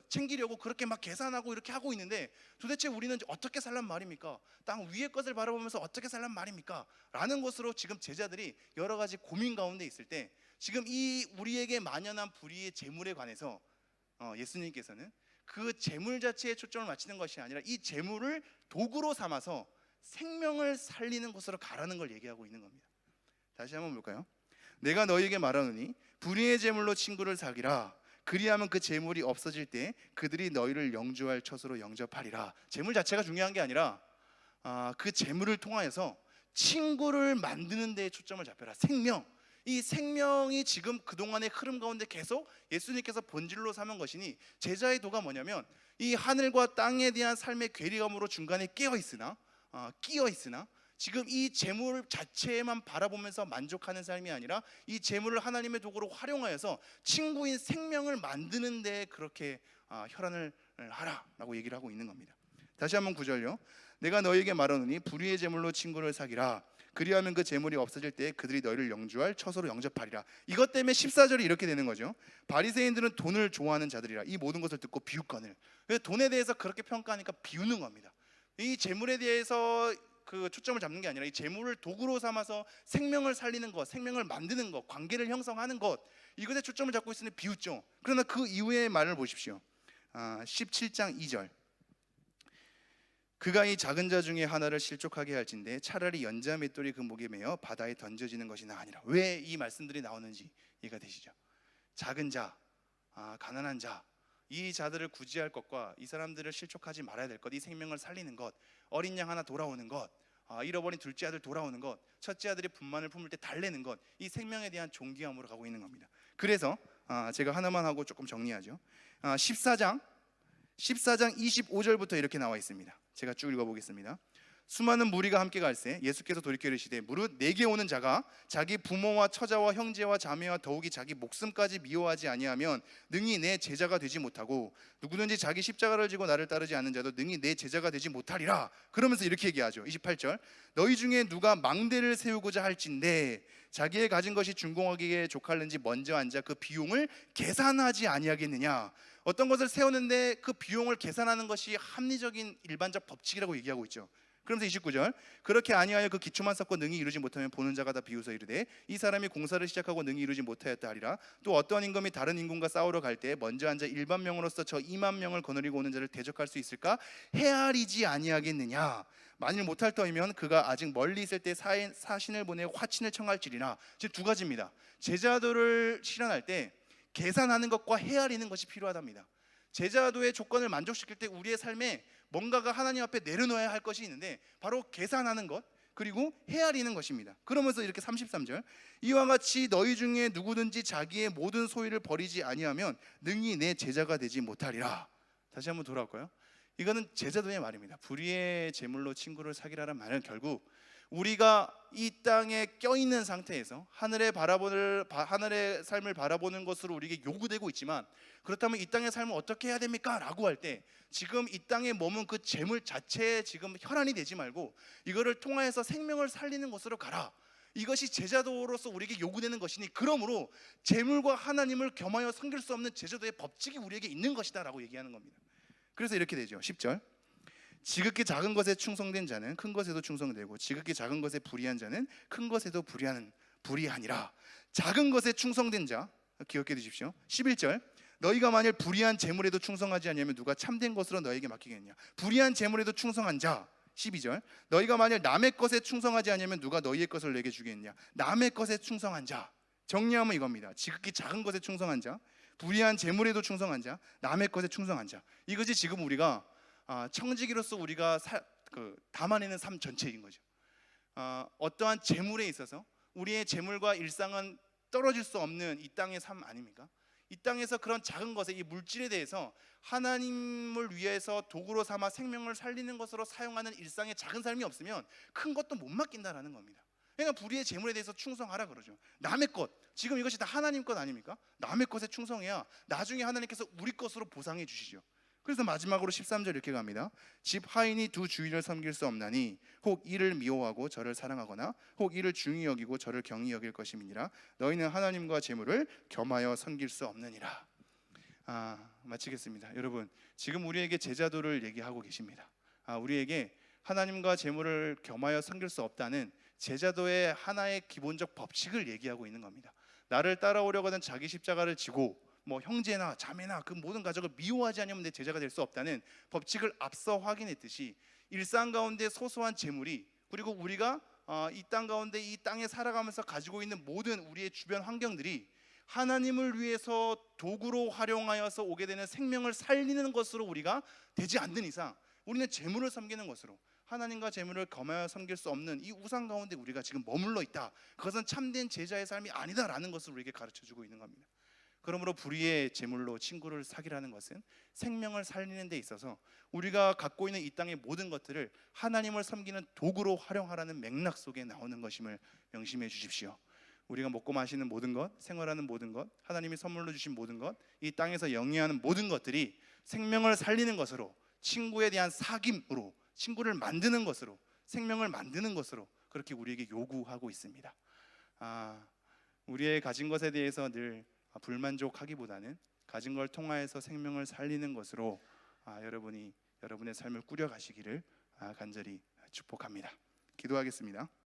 챙기려고 그렇게 막 계산하고 이렇게 하고 있는데 도대체 우리는 어떻게 살란 말입니까? 땅 위의 것을 바라보면서 어떻게 살란 말입니까? 라는 것으로 지금 제자들이 여러 가지 고민 가운데 있을 때 지금 이 우리에게 만연한 불의의 재물에 관해서 예수님께서는 그 재물 자체에 초점을 맞추는 것이 아니라 이 재물을 도구로 삼아서 생명을 살리는 곳으로 가라는 걸 얘기하고 있는 겁니다. 다시 한번 볼까요? 내가 너희에게 말하노니 불의의 재물로 친구를 사귀라. 그리하면 그 재물이 없어질 때 그들이 너희를 영주할 처소로 영접하리라. 재물 자체가 중요한 게 아니라 그 재물을 통하여서 친구를 만드는 데에 초점을 잡혀라. 생명. 이 생명이 지금 그동안의 흐름 가운데 계속 예수님께서 본질로 삼은 것이니 제자의 도가 뭐냐면 이 하늘과 땅에 대한 삶의 괴리감으로 중간에 끼어 있으나 지금 이 재물 자체에만 바라보면서 만족하는 삶이 아니라 이 재물을 하나님의 도구로 활용하여서 친구인 생명을 만드는 데 그렇게 혈안을 하라라고 얘기를 하고 있는 겁니다. 다시 한번 9절요. 내가 너희에게 말하노니 불의의 재물로 친구를 사귀라. 그리하면 그 재물이 없어질 때 그들이 너희를 영주할 처소로 영접하리라. 이것 때문에 14절이 이렇게 되는 거죠. 바리새인들은 돈을 좋아하는 자들이라. 이 모든 것을 듣고 비웃거늘. 돈에 대해서 그렇게 평가하니까 비웃는 겁니다. 이 재물에 대해서 그 초점을 잡는 게 아니라 이 재물을 도구로 삼아서 생명을 살리는 것, 생명을 만드는 것, 관계를 형성하는 것, 이것에 초점을 잡고 있으니 비웃죠. 그러나 그 이후의 말을 보십시오. 17장 2절. 그가 이 작은 자 중에 하나를 실족하게 할진대 차라리 연자 맷돌이 그 목에 매어 바다에 던져지는 것이나 아니라. 왜 이 말씀들이 나오는지 이해가 되시죠? 작은 자, 가난한 자, 이 자들을 구제할 것과 이 사람들을 실족하지 말아야 될 것, 이 생명을 살리는 것, 어린 양 하나 돌아오는 것, 잃어버린 둘째 아들 돌아오는 것, 첫째 아들이 분만을 품을 때 달래는 것, 이 생명에 대한 존귀함으로 가고 있는 겁니다. 그래서 제가 하나만 하고 조금 정리하죠. 14장 25절부터 이렇게 나와 있습니다. 제가 쭉 읽어보겠습니다. 수많은 무리가 함께 갈새 예수께서 돌이켜 이르시되 무릇 내게 오는 자가 자기 부모와 처자와 형제와 자매와 더욱이 자기 목숨까지 미워하지 아니하면 능히 내 제자가 되지 못하고 누구든지 자기 십자가를 지고 나를 따르지 않는 자도 능히 내 제자가 되지 못하리라. 그러면서 이렇게 얘기하죠. 28절. 너희 중에 누가 망대를 세우고자 할진대 자기의 가진 것이 준공하기에 족할는지 먼저 앉아 그 비용을 계산하지 아니하겠느냐. 어떤 것을 세우는데 그 비용을 계산하는 것이 합리적인 일반적 법칙이라고 얘기하고 있죠. 그러면서 29절. 그렇게 아니하여 그 기초만 쌓고 능히 이루지 못하면 보는 자가 다 비웃어 이르되 이 사람이 공사를 시작하고 능히 이루지 못하였다 하리라. 또 어떠한 임금이 다른 임금과 싸우러 갈 때 먼저 앉아 일반 명으로서 저 2만 명을 거느리고 오는 자를 대적할 수 있을까? 헤아리지 아니하겠느냐. 만일 못할 터이면 그가 아직 멀리 있을 때 사신을 보내 화친을 청할지리라. 지금 두 가지입니다. 제자도를 실현할 때 계산하는 것과 헤아리는 것이 필요하답니다. 제자도의 조건을 만족시킬 때 우리의 삶에 뭔가가 하나님 앞에 내려놓아야 할 것이 있는데 바로 계산하는 것 그리고 헤아리는 것입니다. 그러면서 이렇게 33절. 이와 같이 너희 중에 누구든지 자기의 모든 소유를 버리지 아니하면 능히 내 제자가 되지 못하리라. 다시 한번 돌아올까요? 이거는 제자도의 말입니다. 불의의 재물로 친구를 사귀라는 말은 결국 우리가 이 땅에 껴있는 상태에서 하늘의 삶을 바라보는 것으로 우리에게 요구되고 있지만 그렇다면 이 땅의 삶을 어떻게 해야 됩니까? 라고 할 때 지금 이 땅에 머문 그 재물 자체에 지금 혈안이 되지 말고 이거를 통하여서 생명을 살리는 것으로 가라. 이것이 제자도로서 우리에게 요구되는 것이니 그러므로 재물과 하나님을 겸하여 섬길 수 없는 제자도의 법칙이 우리에게 있는 것이다 라고 얘기하는 겁니다. 그래서 이렇게 되죠. 10절. 지극히 작은 것에 충성된 자는 큰 것에도 충성되고 지극히 작은 것에 불의한 자는 큰 것에도 불의하니라. 작은 것에 충성된 자 기억해 두십시오. 11절. 너희가 만일 불의한 재물에도 충성하지 않으면 누가 참된 것으로 너희에게 맡기겠느냐. 불의한 재물에도 충성한 자. 12절. 너희가 만일 남의 것에 충성하지 않으면 누가 너희의 것을 내게 주겠느냐. 남의 것에 충성한 자. 정리하면 이겁니다. 지극히 작은 것에 충성한 자, 불의한 재물에도 충성한 자, 남의 것에 충성한 자. 이것이 지금 우리가 청지기로서 우리가 담아내는 삶 전체인 거죠. 어떠한 재물에 있어서 우리의 재물과 일상은 떨어질 수 없는 이 땅의 삶 아닙니까? 이 땅에서 그런 작은 것에 이 물질에 대해서 하나님을 위해서 도구로 삼아 생명을 살리는 것으로 사용하는 일상의 작은 삶이 없으면 큰 것도 못 맡긴다라는 겁니다. 그러니까 불의의 재물에 대해서 충성하라 그러죠. 남의 것, 지금 이것이 다 하나님 것 아닙니까? 남의 것에 충성해야 나중에 하나님께서 우리 것으로 보상해 주시죠. 그래서 마지막으로 13절 이렇게 갑니다. 집 하인이 두 주인을 섬길 수 없나니 혹 이를 미워하고 저를 사랑하거나 혹 이를 중히 여기고 저를 경히 여길 것임이니라. 너희는 하나님과 재물을 겸하여 섬길 수 없느니라. 마치겠습니다. 여러분, 지금 우리에게 제자도를 얘기하고 계십니다. 우리에게 하나님과 재물을 겸하여 섬길 수 없다는 제자도의 하나의 기본적 법칙을 얘기하고 있는 겁니다. 나를 따라오려거든 자기 십자가를 지고 뭐 형제나 자매나 그 모든 가족을 미워하지 않으면 내 제자가 될 수 없다는 법칙을 앞서 확인했듯이, 일상 가운데 소소한 재물이, 그리고 우리가 이 땅 가운데 이 땅에 살아가면서 가지고 있는 모든 우리의 주변 환경들이 하나님을 위해서 도구로 활용하여서 오게 되는 생명을 살리는 것으로 우리가 되지 않는 이상, 우리는 재물을 섬기는 것으로 하나님과 재물을 겸하여 섬길 수 없는 이 우상 가운데 우리가 지금 머물러 있다. 그것은 참된 제자의 삶이 아니다라는 것을 우리에게 가르쳐주고 있는 겁니다. 그러므로 불의의 재물로 친구를 사귀라는 것은 생명을 살리는 데 있어서 우리가 갖고 있는 이 땅의 모든 것들을 하나님을 섬기는 도구로 활용하라는 맥락 속에 나오는 것임을 명심해 주십시오. 우리가 먹고 마시는 모든 것, 생활하는 모든 것, 하나님이 선물로 주신 모든 것, 이 땅에서 영위하는 모든 것들이 생명을 살리는 것으로, 친구에 대한 사귐으로, 친구를 만드는 것으로, 생명을 만드는 것으로 그렇게 우리에게 요구하고 있습니다. 우리의 가진 것에 대해서 늘 불만족하기보다는 가진 걸 통하여서 생명을 살리는 것으로 여러분이 여러분의 삶을 꾸려가시기를 간절히 축복합니다. 기도하겠습니다.